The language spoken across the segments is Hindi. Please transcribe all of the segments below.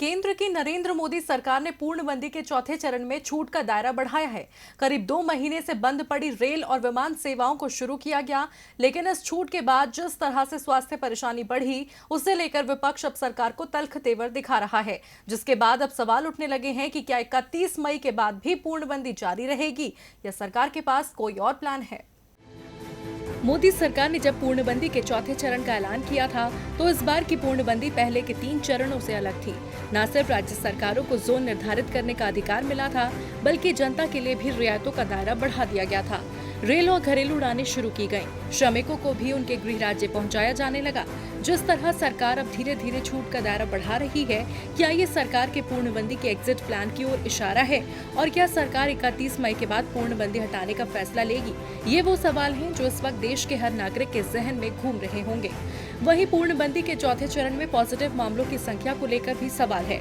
केंद्र की नरेंद्र मोदी सरकार ने पूर्णबंदी के चौथे चरण में छूट का दायरा बढ़ाया है। करीब 2 महीने से बंद पड़ी रेल और विमान सेवाओं को शुरू किया गया, लेकिन इस छूट के बाद जिस तरह से स्वास्थ्य परेशानी बढ़ी, उसे लेकर विपक्ष अब सरकार को तल्ख तेवर दिखा रहा है, जिसके बाद अब सवाल उठने लगे हैं कि क्या 31 मई के बाद भी पूर्णबंदी जारी रहेगी या सरकार के पास कोई और प्लान है। मोदी सरकार ने जब पूर्णबंदी के चौथे चरण का ऐलान किया था, तो इस बार की पूर्णबंदी पहले के 3 चरणों से अलग थी। न सिर्फ राज्य सरकारों को जोन निर्धारित करने का अधिकार मिला था, बल्कि जनता के लिए भी रियायतों का दायरा बढ़ा दिया गया था। रेल और घरेलू उड़ानें शुरू की गईं, श्रमिकों को भी उनके गृह राज्य पहुंचाया जाने लगा। जिस तरह सरकार अब धीरे धीरे छूट का दायरा बढ़ा रही है, क्या ये सरकार के पूर्णबंदी के एग्जिट प्लान की ओर इशारा है और क्या सरकार 31 मई के बाद पूर्णबंदी हटाने का फैसला लेगी? ये वो सवाल हैं जो इस वक्त देश के हर नागरिक के जहन में घूम रहे होंगे। वहीं पूर्णबंदी के चौथे चरण में पॉजिटिव मामलों की संख्या को लेकर भी सवाल है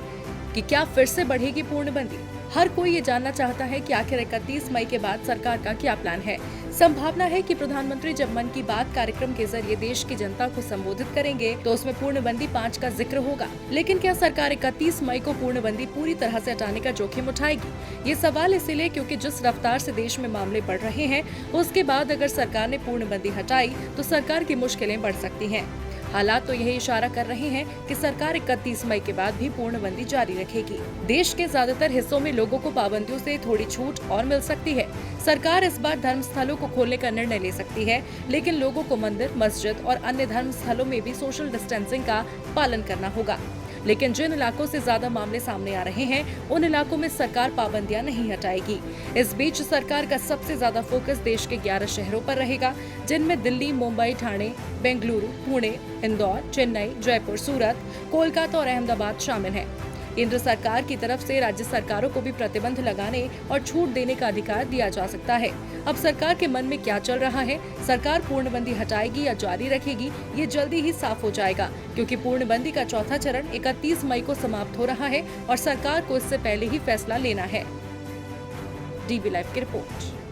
कि क्या फिर से बढ़ेगी पूर्णबंदी। हर कोई ये जानना चाहता है कि आखिर 31 मई के बाद सरकार का क्या प्लान है। संभावना है कि प्रधानमंत्री जब मन की बात कार्यक्रम के जरिए देश की जनता को संबोधित करेंगे, तो उसमें पूर्णबंदी 5 का जिक्र होगा। लेकिन क्या सरकार 31 मई को पूर्णबंदी पूरी तरह से हटाने का जोखिम उठाएगी? ये सवाल इसीलिए क्योंकि जिस रफ्तार से देश में मामले बढ़ रहे हैं, उसके बाद अगर सरकार ने पूर्णबंदी हटाई तो सरकार की मुश्किलें बढ़ सकती हैं। हालात तो यही इशारा कर रहे हैं कि सरकार 31 मई के बाद भी पूर्णबंदी जारी रखेगी। देश के ज्यादातर हिस्सों में लोगों को पाबंदियों से थोड़ी छूट और मिल सकती है। सरकार इस बार धर्म स्थलों को खोलने का निर्णय ले सकती है, लेकिन लोगों को मंदिर, मस्जिद और अन्य धर्म स्थलों में भी सोशल डिस्टेंसिंग का पालन करना होगा। लेकिन जिन इलाकों से ज्यादा मामले सामने आ रहे हैं, उन इलाकों में सरकार पाबंदियां नहीं हटाएगी। इस बीच सरकार का सबसे ज्यादा फोकस देश के 11 शहरों पर रहेगा, जिनमें दिल्ली, मुंबई, ठाणे, बेंगलुरु, पुणे, इंदौर, चेन्नई, जयपुर, सूरत, कोलकाता और अहमदाबाद शामिल हैं। केंद्र सरकार की तरफ से राज्य सरकारों को भी प्रतिबंध लगाने और छूट देने का अधिकार दिया जा सकता है। अब सरकार के मन में क्या चल रहा है, सरकार पूर्णबंदी हटाएगी या जारी रखेगी, ये जल्दी ही साफ हो जाएगा, क्योंकि पूर्णबंदी का चौथा चरण 31 मई को समाप्त हो रहा है और सरकार को इससे पहले ही फैसला लेना है। डीवी लाइव की रिपोर्ट।